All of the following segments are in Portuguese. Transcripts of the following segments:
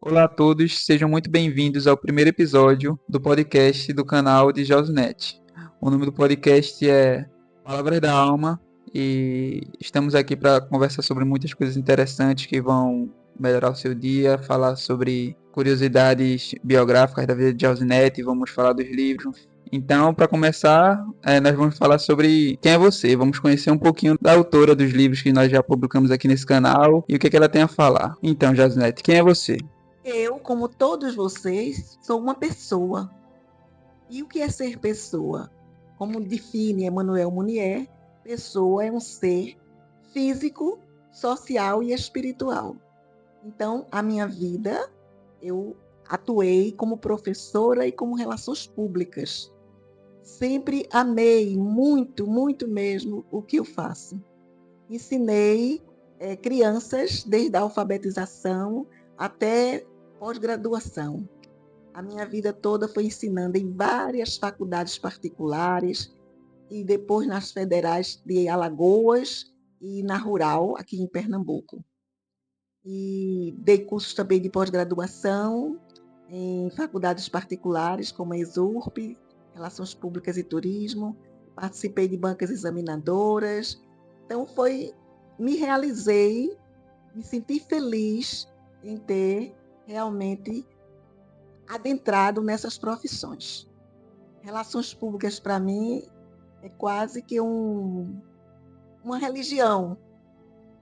Olá a todos, sejam muito bem-vindos ao primeiro episódio do podcast do canal de Josnet. O nome do podcast é Palavras da Alma e estamos aqui para conversar sobre muitas coisas interessantes que vão melhorar o seu dia, falar sobre curiosidades biográficas da vida de Josnet e vamos falar dos livros. Então, para começar, nós vamos falar sobre quem é você. Vamos conhecer um pouquinho da autora dos livros que nós já publicamos aqui nesse canal e o que ela tem a falar. Então, Josnet, quem é você? Eu, como todos vocês, sou uma pessoa. E o que é ser pessoa? Como define Emmanuel Mounier, pessoa é um ser físico, social e espiritual. Então, a minha vida, eu atuei como professora e como relações públicas. Sempre amei muito, muito mesmo o que eu faço. Ensinei crianças desde a alfabetização até pós-graduação. A minha vida toda foi ensinando em várias faculdades particulares e depois nas federais de Alagoas e na Rural, aqui em Pernambuco. E dei cursos também de pós-graduação em faculdades particulares, como a ESURP, Relações Públicas e Turismo. Participei de bancas examinadoras. Então, me realizei, me senti feliz em ter realmente adentrado nessas profissões. Relações públicas, para mim, é quase que uma religião,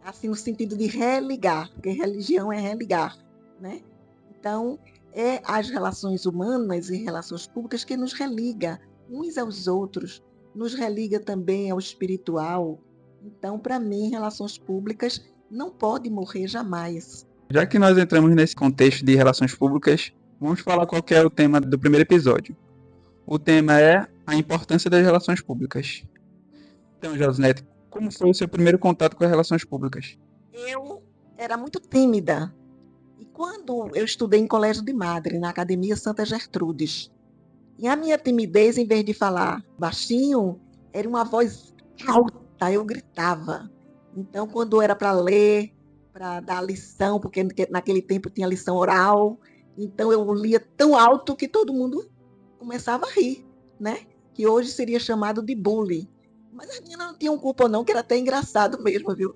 assim, no sentido de religar, porque religião é religar, né? Então, é as relações humanas e relações públicas que nos religa uns aos outros, nos religa também ao espiritual. Então, para mim, relações públicas não pode morrer jamais. Já que nós entramos nesse contexto de relações públicas, vamos falar qual que é o tema do primeiro episódio. O tema é a importância das relações públicas. Então, Josnete, como foi o seu primeiro contato com as relações públicas? Eu era muito tímida. E quando eu estudei em colégio de madre, na Academia Santa Gertrudes, e a minha timidez, em vez de falar baixinho, era uma voz alta, eu gritava. Então, quando era para ler, para dar lição, porque naquele tempo tinha lição oral, então eu lia tão alto que todo mundo começava a rir, né? Que hoje seria chamado de bullying. Mas as meninas não tinham culpa não, que era até engraçado mesmo, viu?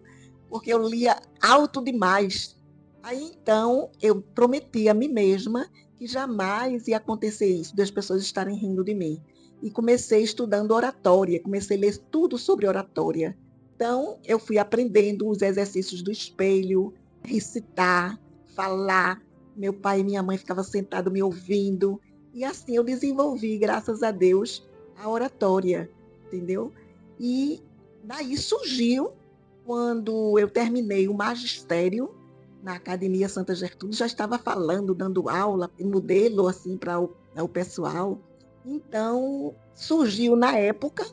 Porque eu lia alto demais. Aí então eu prometi a mim mesma que jamais ia acontecer isso, das pessoas estarem rindo de mim. E comecei estudando oratória, comecei a ler tudo sobre oratória. Então, eu fui aprendendo os exercícios do espelho, recitar, falar. Meu pai e minha mãe ficavam sentados me ouvindo. E assim eu desenvolvi, graças a Deus, a oratória, entendeu? E daí surgiu, quando eu terminei o magistério na Academia Santa Gertrude, já estava falando, dando aula, modelo assim para o pessoal. Então, surgiu na época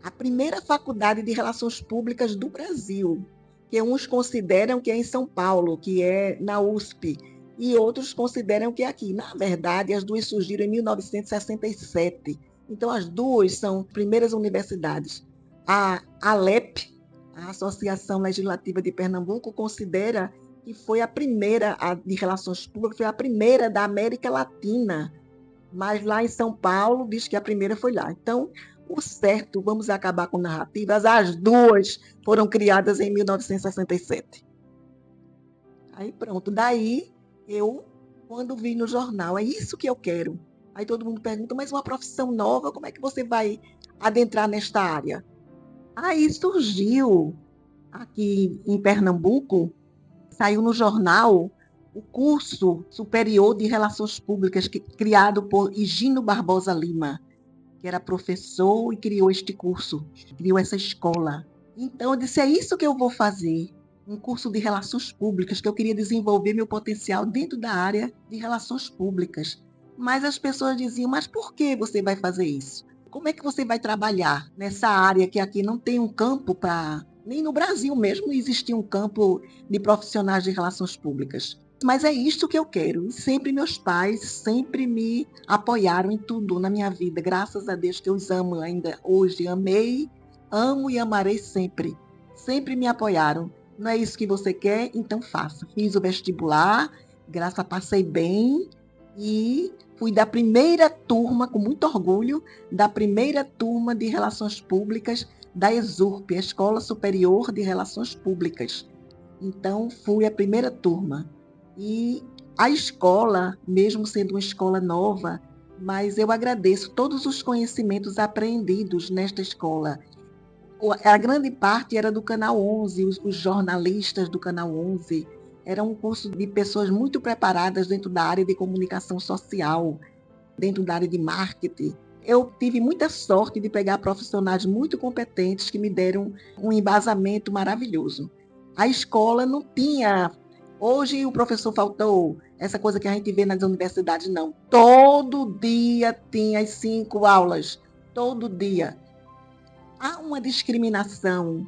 a primeira faculdade de Relações Públicas do Brasil, que uns consideram que é em São Paulo, que é na USP, e outros consideram que é aqui. Na verdade, as duas surgiram em 1967. Então, as duas são primeiras universidades. A ALEP, a Associação Legislativa de Pernambuco, considera que foi a primeira de Relações Públicas, foi a primeira da América Latina, mas lá em São Paulo diz que a primeira foi lá. Então, o certo, vamos acabar com narrativas, as duas foram criadas em 1967. Aí pronto, daí eu, quando vi no jornal, é isso que eu quero. Aí todo mundo pergunta, mas uma profissão nova, como é que você vai adentrar nesta área? Aí surgiu, aqui em Pernambuco, saiu no jornal o curso superior de Relações Públicas, criado por Higino Barbosa Lima, que era professor e criou este curso, criou essa escola. Então, eu disse, é isso que eu vou fazer, um curso de relações públicas, que eu queria desenvolver meu potencial dentro da área de relações públicas. Mas as pessoas diziam, mas por que você vai fazer isso? Como é que você vai trabalhar nessa área que aqui não tem um campo para... Nem no Brasil mesmo existia um campo de profissionais de relações públicas. Mas é isto que eu quero. E sempre meus pais sempre me apoiaram em tudo na minha vida. Graças a Deus que eu os amo ainda hoje. Amei, amo e amarei sempre. Sempre me apoiaram. Não é isso que você quer? Então faça. Fiz o vestibular, graças a passei bem e fui da primeira turma, com muito orgulho, da primeira turma de Relações Públicas da ESURP, a Escola Superior de Relações Públicas. Então, fui a primeira turma. E a escola, mesmo sendo uma escola nova, mas eu agradeço todos os conhecimentos aprendidos nesta escola. A grande parte era do Canal 11, os jornalistas do Canal 11. Era um curso de pessoas muito preparadas dentro da área de comunicação social, dentro da área de marketing. Eu tive muita sorte de pegar profissionais muito competentes que me deram um embasamento maravilhoso. A escola não tinha. Hoje o professor faltou, essa coisa que a gente vê nas universidades, não. Todo dia tinha as 5 aulas, todo dia. Há uma discriminação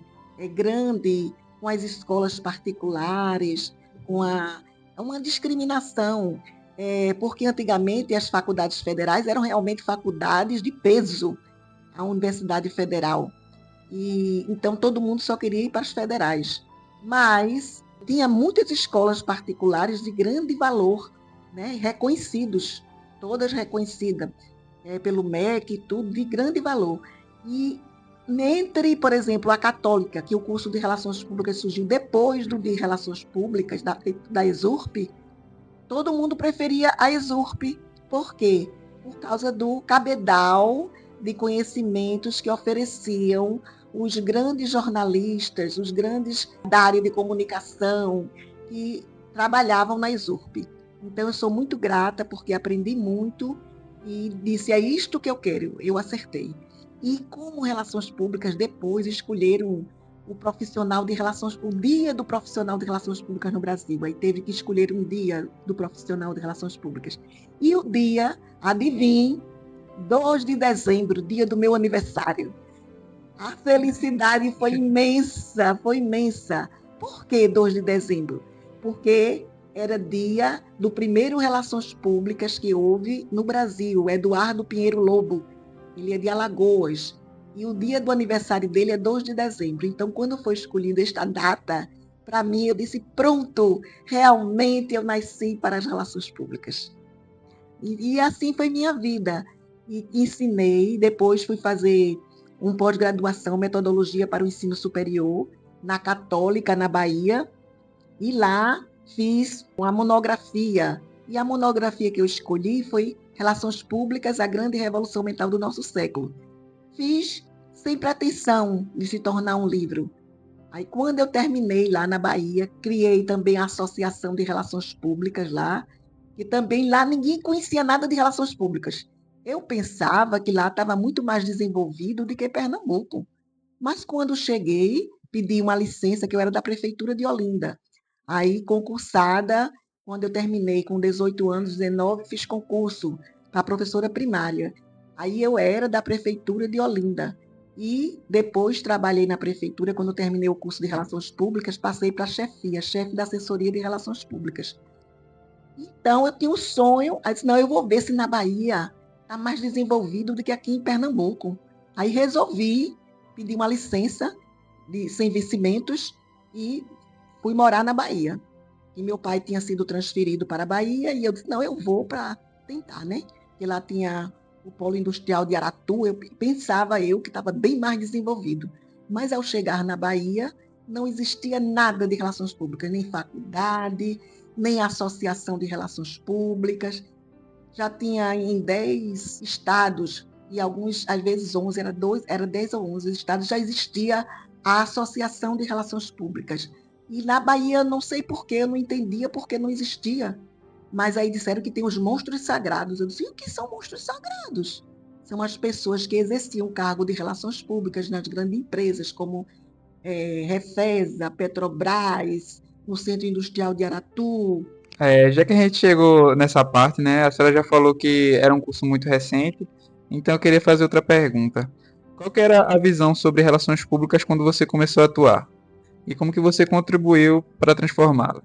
grande com as escolas particulares, uma discriminação, porque antigamente as faculdades federais eram realmente faculdades de peso, a Universidade Federal. E então todo mundo só queria ir para as federais. Mas tinha muitas escolas particulares de grande valor, né, reconhecidos, todas reconhecidas pelo MEC e tudo, de grande valor. E entre, por exemplo, a católica, que o curso de Relações Públicas surgiu depois do de Relações Públicas, da ESURP, todo mundo preferia a ESURP. Por quê? Por causa do cabedal de conhecimentos que ofereciam os grandes jornalistas, os grandes da área de comunicação, que trabalhavam na ESURP. Então, eu sou muito grata porque aprendi muito e disse, é isto que eu quero, eu acertei. E como Relações Públicas, depois escolheram o profissional de relações, o dia do profissional de relações públicas no Brasil. Aí teve que escolher um dia do profissional de relações públicas. E o dia, adivinhe, 2 de dezembro, dia do meu aniversário. A felicidade foi imensa, foi imensa. Por que 2 de dezembro? Porque era dia do primeiro Relações Públicas que houve no Brasil, Eduardo Pinheiro Lobo. Ele é de Alagoas. E o dia do aniversário dele é 2 de dezembro. Então, quando foi escolhida esta data, para mim, eu disse, pronto, realmente eu nasci para as relações públicas. E assim foi minha vida. E ensinei, depois fui fazer um pós-graduação, metodologia para o ensino superior, na Católica, na Bahia, e lá fiz uma monografia. E a monografia que eu escolhi foi Relações Públicas, a Grande Revolução Mental do Nosso Século. Fiz sem pretensão de se tornar um livro. Aí, quando eu terminei lá na Bahia, criei também a Associação de Relações Públicas lá, que também lá ninguém conhecia nada de relações públicas. Eu pensava que lá estava muito mais desenvolvido do que Pernambuco. Mas quando cheguei, pedi uma licença, que eu era da Prefeitura de Olinda. Aí, concursada, quando eu terminei com 18 anos, 19, fiz concurso para professora primária. Aí eu era da Prefeitura de Olinda. E depois trabalhei na Prefeitura, quando eu terminei o curso de Relações Públicas, passei para a chefia, chefe da Assessoria de Relações Públicas. Então, eu tinha um sonho, aí disse, não, eu vou ver se na Bahia está mais desenvolvido do que aqui em Pernambuco. Aí resolvi pedir uma licença sem vencimentos e fui morar na Bahia. E meu pai tinha sido transferido para a Bahia e eu disse, não, eu vou para tentar, né? Porque lá tinha o polo industrial de Aratu, pensava eu que estava bem mais desenvolvido. Mas ao chegar na Bahia, não existia nada de relações públicas, nem faculdade, nem associação de relações públicas. Já tinha em 10 estados, e alguns, às vezes 11, era 10 ou 11 estados, já existia a Associação de Relações Públicas. E na Bahia, não sei porquê, eu não entendia porque não existia. Mas aí disseram que tem os monstros sagrados. Eu disse, e o que são monstros sagrados? São as pessoas que exerciam o cargo de relações públicas nas grandes empresas, como Refesa, Petrobras, no Centro Industrial de Aratu. Já que a gente chegou nessa parte, né, a senhora já falou que era um curso muito recente, então eu queria fazer outra pergunta. Qual que era a visão sobre relações públicas quando você começou a atuar? E como que você contribuiu para transformá-la?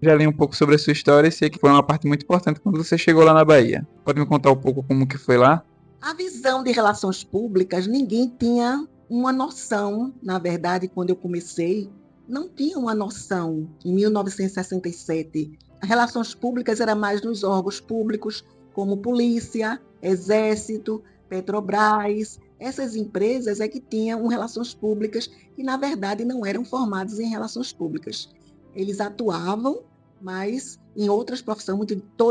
Já li um pouco sobre a sua história e sei que foi uma parte muito importante quando você chegou lá na Bahia. Pode me contar um pouco como que foi lá? A visão de relações públicas, ninguém tinha uma noção, na verdade, quando eu comecei, não tinham uma noção. Em 1967, as relações públicas eram mais nos órgãos públicos, como polícia, exército, Petrobras. Essas empresas é que tinham relações públicas que, na verdade, não eram formadas em relações públicas. Eles atuavam, mas em outras profissões,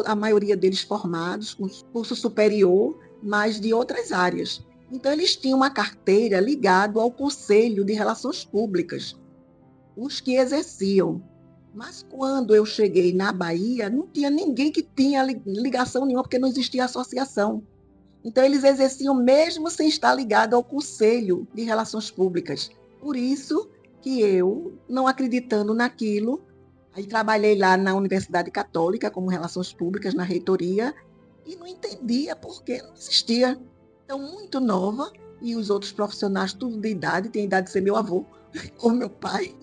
a maioria deles formados, com curso superior, mas de outras áreas. Então, eles tinham uma carteira ligada ao Conselho de Relações Públicas, os que exerciam. Mas quando eu cheguei na Bahia, não tinha ninguém que tinha ligação nenhuma, porque não existia associação. Então, eles exerciam mesmo sem estar ligado ao Conselho de Relações Públicas. Por isso que eu, não acreditando naquilo, aí trabalhei lá na Universidade Católica, como Relações Públicas, na reitoria, e não entendia porque não existia. Então, muito nova, e os outros profissionais, tudo de idade, tem idade de ser meu avô ou meu pai.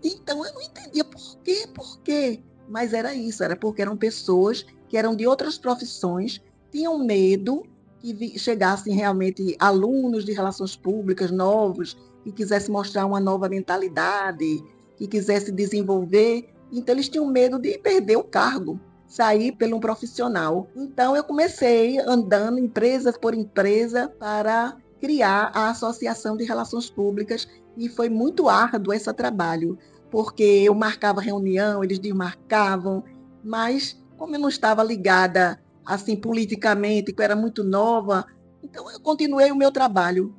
Então, eu não entendia por quê. Mas era isso, era porque eram pessoas que eram de outras profissões, tinham medo que chegassem realmente alunos de relações públicas novos, que quisessem mostrar uma nova mentalidade, que quisessem desenvolver. Então, eles tinham medo de perder o cargo, sair pelo um profissional. Então, eu comecei andando empresa por empresa para criar a Associação de Relações Públicas e foi muito árduo esse trabalho, porque eu marcava reunião, eles desmarcavam, mas como eu não estava ligada assim politicamente, que eu era muito nova, então eu continuei o meu trabalho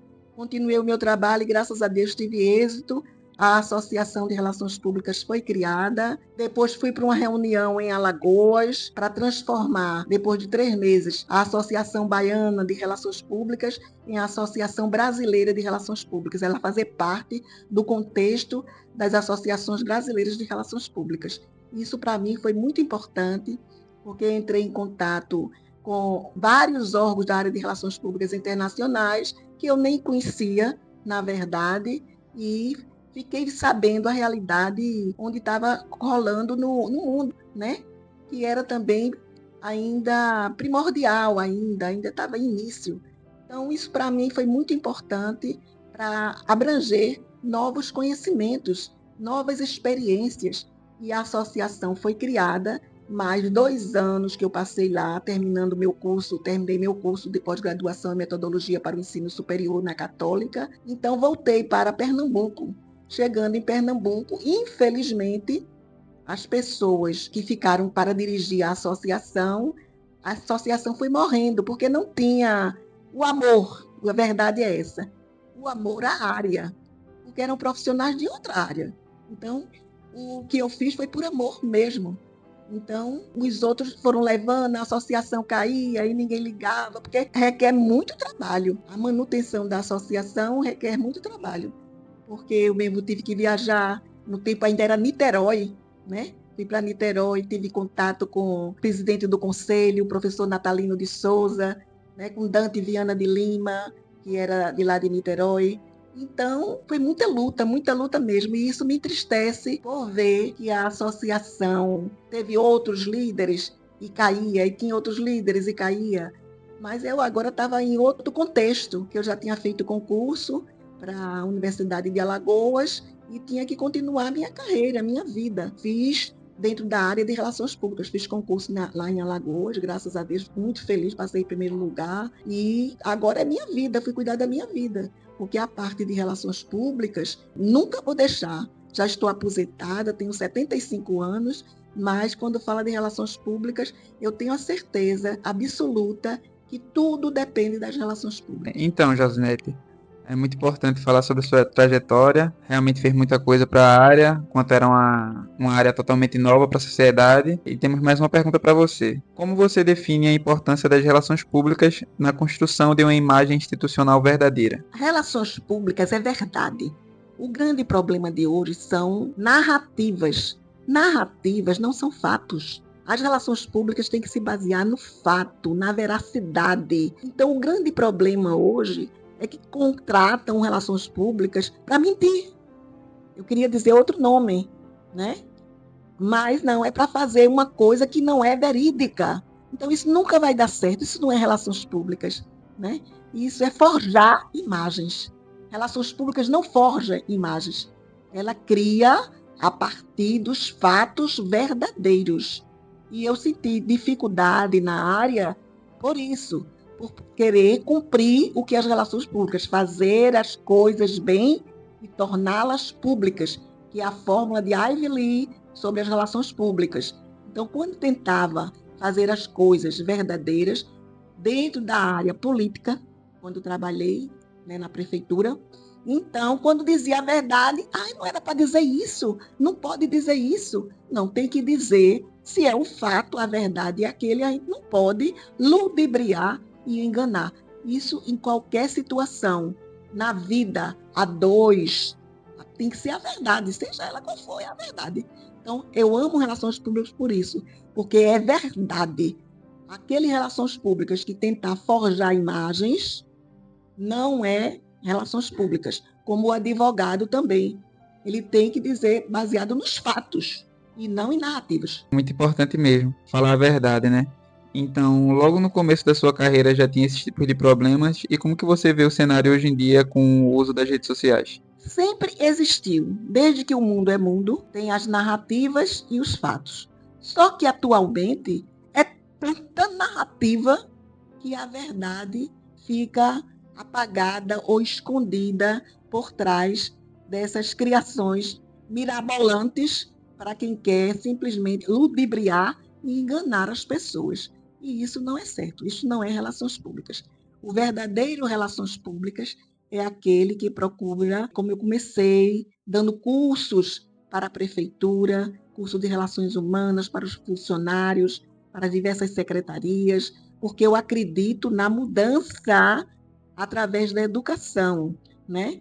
e graças a Deus tive êxito. A Associação de Relações Públicas foi criada. Depois fui para uma reunião em Alagoas para transformar, depois de 3 meses, a Associação Baiana de Relações Públicas em Associação Brasileira de Relações Públicas. Ela fazia parte do contexto das associações brasileiras de relações públicas. Isso, para mim, foi muito importante, porque entrei em contato com vários órgãos da área de relações públicas internacionais que eu nem conhecia, na verdade, e fiquei sabendo a realidade onde estava rolando no mundo, né? Que era também ainda primordial, ainda estava em início. Então, isso para mim foi muito importante para abranger novos conhecimentos, novas experiências. E a associação foi criada, mais 2 anos que eu passei lá, terminei meu curso de pós-graduação em metodologia para o ensino superior na Católica. Então, voltei para Pernambuco. Chegando em Pernambuco, infelizmente, as pessoas que ficaram para dirigir a associação foi morrendo, porque não tinha o amor, a verdade é essa, o amor à área, porque eram profissionais de outra área. Então, o que eu fiz foi por amor mesmo. Então, os outros foram levando, a associação caía e ninguém ligava, porque requer muito trabalho. A manutenção da associação requer muito trabalho, porque eu mesmo tive que viajar, no tempo ainda era Niterói, né? Fui para Niterói, tive contato com o presidente do conselho, o professor Natalino de Souza, né? Com Dante Viana de Lima, que era de lá de Niterói. Então, foi muita luta mesmo. E isso me entristece por ver que a associação teve outros líderes e caía, e tinha outros líderes e caía. Mas eu agora estava em outro contexto, que eu já tinha feito concurso para a Universidade de Alagoas e tinha que continuar a minha carreira, a minha vida. Fiz dentro da área de relações públicas, fiz concurso lá em Alagoas, graças a Deus, muito feliz, passei em primeiro lugar e agora é minha vida, fui cuidar da minha vida, porque a parte de relações públicas nunca vou deixar. Já estou aposentada, tenho 75 anos, mas quando fala de relações públicas, eu tenho a certeza absoluta que tudo depende das relações públicas. Então, Josinete, é muito importante falar sobre a sua trajetória. Realmente fez muita coisa para a área, enquanto era uma área totalmente nova para a sociedade. E temos mais uma pergunta para você. Como você define a importância das relações públicas na construção de uma imagem institucional verdadeira? Relações públicas é verdade. O grande problema de hoje são narrativas. Narrativas não são fatos. As relações públicas têm que se basear no fato, na veracidade. Então, o grande problema hoje é que contratam relações públicas para mentir. Eu queria dizer outro nome, né? Mas não, é para fazer uma coisa que não é verídica. Então, isso nunca vai dar certo. Isso não é relações públicas, né? Isso é forjar imagens. Relações públicas não forjam imagens. ela cria a partir dos fatos verdadeiros. E eu senti dificuldade na área por isso, por querer cumprir o que as relações públicas, fazer as coisas bem e torná-las públicas, que é a fórmula de Ivy Lee sobre as relações públicas. Então, quando tentava fazer as coisas verdadeiras dentro da área política, quando trabalhei, né, na prefeitura, então, quando dizia a verdade, não era para dizer isso, não pode dizer isso. Não, tem que dizer se é o fato, a verdade é aquele, a gente não pode ludibriar e enganar. Isso em qualquer situação. Na vida, a dois, tem que ser a verdade, seja ela qual for, é a verdade. Então, eu amo relações públicas por isso, porque é verdade. Aquelas relações públicas que tentar forjar imagens não é relações públicas. Como o advogado também. Ele tem que dizer baseado nos fatos e não em narrativas. Muito importante mesmo, falar a verdade, né? Então, logo no começo da sua carreira já tinha esse tipo de problemas, e como que você vê o cenário hoje em dia com o uso das redes sociais? Sempre existiu. Desde que o mundo é mundo, tem as narrativas e os fatos. Só que atualmente é tanta narrativa que a verdade fica apagada ou escondida por trás dessas criações mirabolantes para quem quer simplesmente ludibriar e enganar as pessoas. E isso não é certo, isso não é relações públicas. O verdadeiro relações públicas é aquele que procura, como eu comecei, dando cursos para a prefeitura, curso de relações humanas para os funcionários, para diversas secretarias, porque eu acredito na mudança através da educação, né?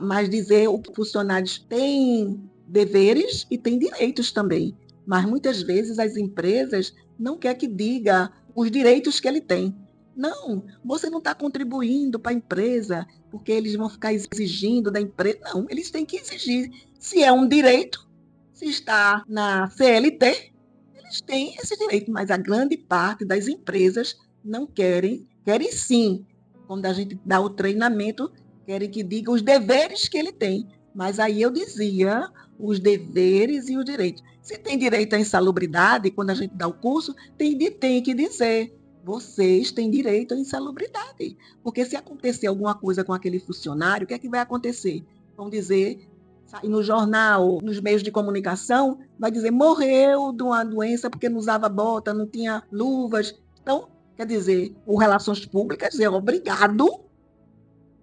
Mas dizer o que os funcionários têm deveres e têm direitos também. Mas muitas vezes as empresas não querem que diga os direitos que ele tem. Não, você não está contribuindo para a empresa, porque eles vão ficar exigindo da empresa. Não, eles têm que exigir. Se é um direito, se está na CLT, eles têm esse direito, mas a grande parte das empresas não querem, querem sim, quando a gente dá o treinamento, querem que diga os deveres que ele tem. Mas aí eu dizia os deveres e os direitos. Se tem direito à insalubridade, quando a gente dá o curso, tem que dizer, vocês têm direito à insalubridade. Porque se acontecer alguma coisa com aquele funcionário, o que é que vai acontecer? Vão dizer, sair no jornal, nos meios de comunicação, vai dizer, morreu de uma doença porque não usava bota, não tinha luvas. Então, quer dizer, o Relações Públicas é obrigado,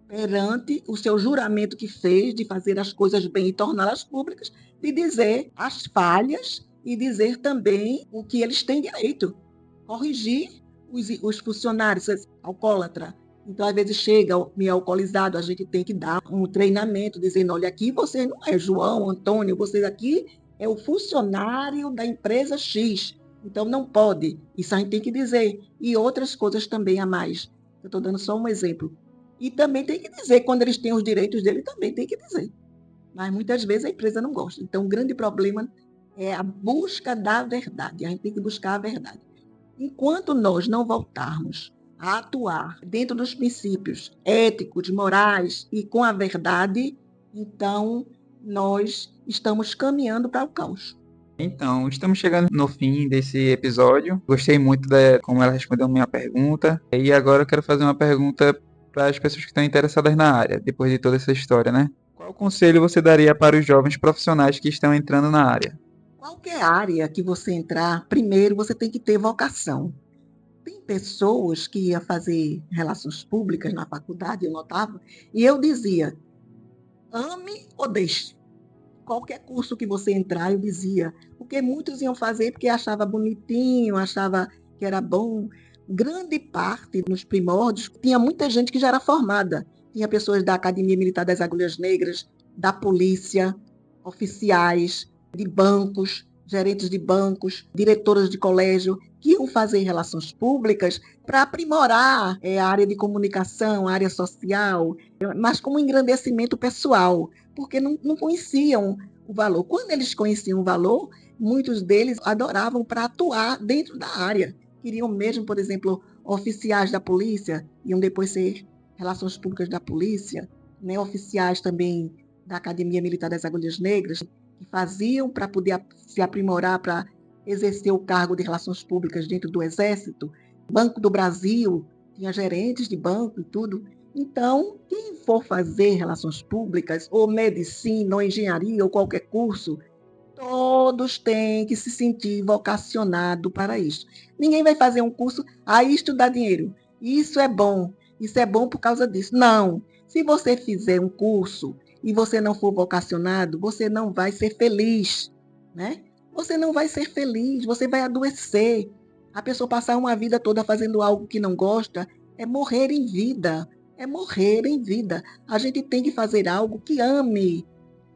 perante o seu juramento que fez de fazer as coisas bem e torná-las públicas, de dizer as falhas e dizer também o que eles têm direito. Corrigir os funcionários alcoólatra. Então, às vezes, chega meio alcoolizado, a gente tem que dar um treinamento, dizendo, olha, aqui você não é João, Antônio, você aqui é o funcionário da empresa X. Então, não pode. Isso a gente tem que dizer. E outras coisas também a mais. Eu estou dando só um exemplo. E também tem que dizer, quando eles têm os direitos dele, também tem que dizer. Mas muitas vezes a empresa não gosta. Então, o grande problema é a busca da verdade. A gente tem que buscar a verdade. Enquanto nós não voltarmos a atuar dentro dos princípios éticos, morais e com a verdade, então nós estamos caminhando para o caos. Então, estamos chegando no fim desse episódio. Gostei muito de como ela respondeu a minha pergunta. E agora eu quero fazer uma pergunta para as pessoas que estão interessadas na área, depois de toda essa história, né? Qual conselho você daria para os jovens profissionais que estão entrando na área? Qualquer área que você entrar, primeiro você tem que ter vocação. Tem pessoas que iam fazer relações públicas na faculdade, eu notava, e eu dizia, ame ou deixe. Qualquer curso que você entrar, eu dizia, porque muitos iam fazer porque achava bonitinho, achava que era bom. Grande parte, nos primórdios, tinha muita gente que já era formada. Tinha pessoas da Academia Militar das Agulhas Negras, da polícia, oficiais, de bancos, gerentes de bancos, diretoras de colégio, que iam fazer relações públicas para aprimorar a área de comunicação, a área social, mas como engrandecimento pessoal, porque não conheciam o valor. Quando eles conheciam o valor, muitos deles adoravam para atuar dentro da área. Queriam mesmo, por exemplo, oficiais da polícia, iam depois ser relações públicas da polícia, né? Oficiais também da Academia Militar das Agulhas Negras, que faziam para poder se aprimorar, para exercer o cargo de relações públicas dentro do Exército. Banco do Brasil tinha gerentes de banco e tudo. Então, quem for fazer relações públicas, ou medicina, ou engenharia, ou qualquer curso, todos têm que se sentir vocacionado para isso. Ninguém vai fazer um curso, isto dá dinheiro, isso é bom por causa disso. Não. Se você fizer um curso e você não for vocacionado, você não vai ser feliz, né? Você não vai ser feliz, você vai adoecer. A pessoa passar uma vida toda fazendo algo que não gosta é morrer em vida. É morrer em vida. A gente tem que fazer algo que ame.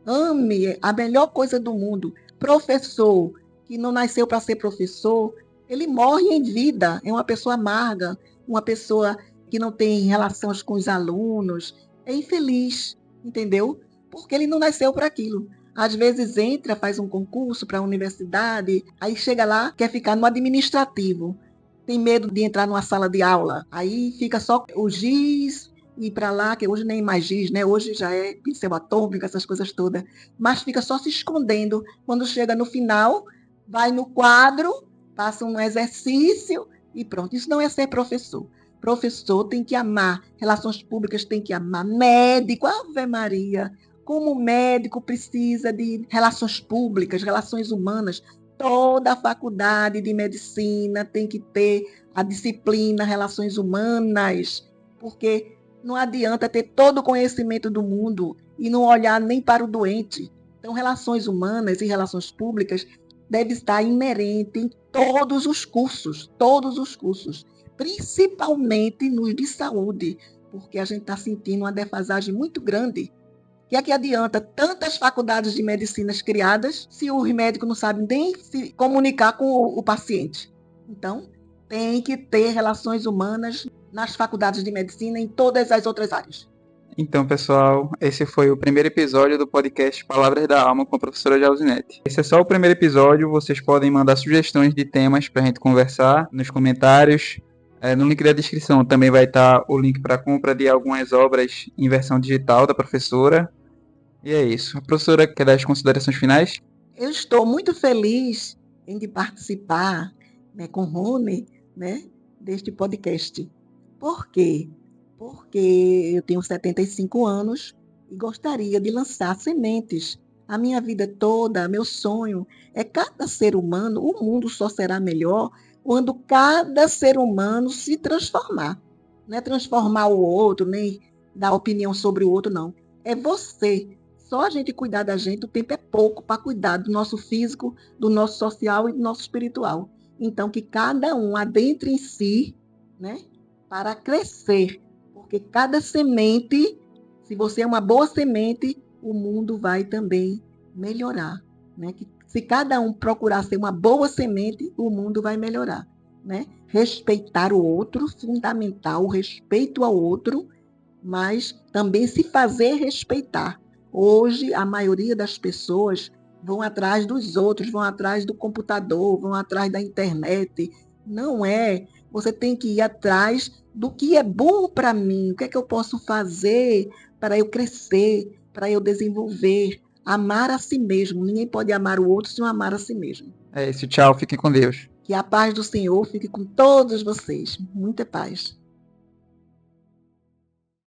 Ame a melhor coisa do mundo. Professor que não nasceu para ser professor, ele morre em vida. É uma pessoa amarga, uma pessoa que não tem relações com os alunos, é infeliz, entendeu? Porque ele não nasceu para aquilo. Às vezes entra, faz um concurso para a universidade, aí chega lá, quer ficar no administrativo. Tem medo de entrar numa sala de aula. Aí fica só o giz e para lá, que hoje nem mais giz, né? Hoje já é pincel atômico, essas coisas todas. Mas fica só se escondendo. Quando chega no final, vai no quadro, passa um exercício e pronto. Isso não é ser professor. Professor tem que amar, relações públicas tem que amar, médico, Ave Maria, como médico precisa de relações públicas, relações humanas, toda a faculdade de medicina tem que ter a disciplina relações humanas, porque não adianta ter todo o conhecimento do mundo e não olhar nem para o doente. Então, relações humanas e relações públicas deve estar inerente em todos os cursos, principalmente nos de saúde, porque a gente está sentindo uma defasagem muito grande. Que é que adianta tantas faculdades de medicina criadas se os médicos não sabem nem se comunicar com o paciente? Então, tem que ter relações humanas nas faculdades de medicina e em todas as outras áreas. Então, pessoal, esse foi o primeiro episódio do podcast Palavras da Alma com a professora Jauzinete. Esse é só o primeiro episódio, vocês podem mandar sugestões de temas para a gente conversar nos comentários. No link da descrição também vai estar o link para compra de algumas obras em versão digital da professora. E é isso. A professora quer dar as considerações finais? Eu estou muito feliz em participar, né, com o Rony, né, deste podcast. Por quê? Porque eu tenho 75 anos e gostaria de lançar sementes. A minha vida toda, meu sonho é cada ser humano, o mundo só será melhor quando cada ser humano se transformar. Não é transformar o outro, nem dar opinião sobre o outro, não. É você. Só a gente cuidar da gente, o tempo é pouco para cuidar do nosso físico, do nosso social e do nosso espiritual. Então, que cada um adentre em si, né, para crescer. Porque cada semente, se você é uma boa semente, o mundo vai também melhorar. Né? Que se cada um procurar ser uma boa semente, o mundo vai melhorar. Né? Respeitar o outro, fundamental, o respeito ao outro, mas também se fazer respeitar. Hoje, a maioria das pessoas vão atrás dos outros, vão atrás do computador, vão atrás da internet. Não é. Você tem que ir atrás do que é bom para mim, o que é que eu posso fazer para eu crescer, para eu desenvolver, amar a si mesmo. Ninguém pode amar o outro se não amar a si mesmo. É isso, tchau, fiquem com Deus. Que a paz do Senhor fique com todos vocês. Muita paz.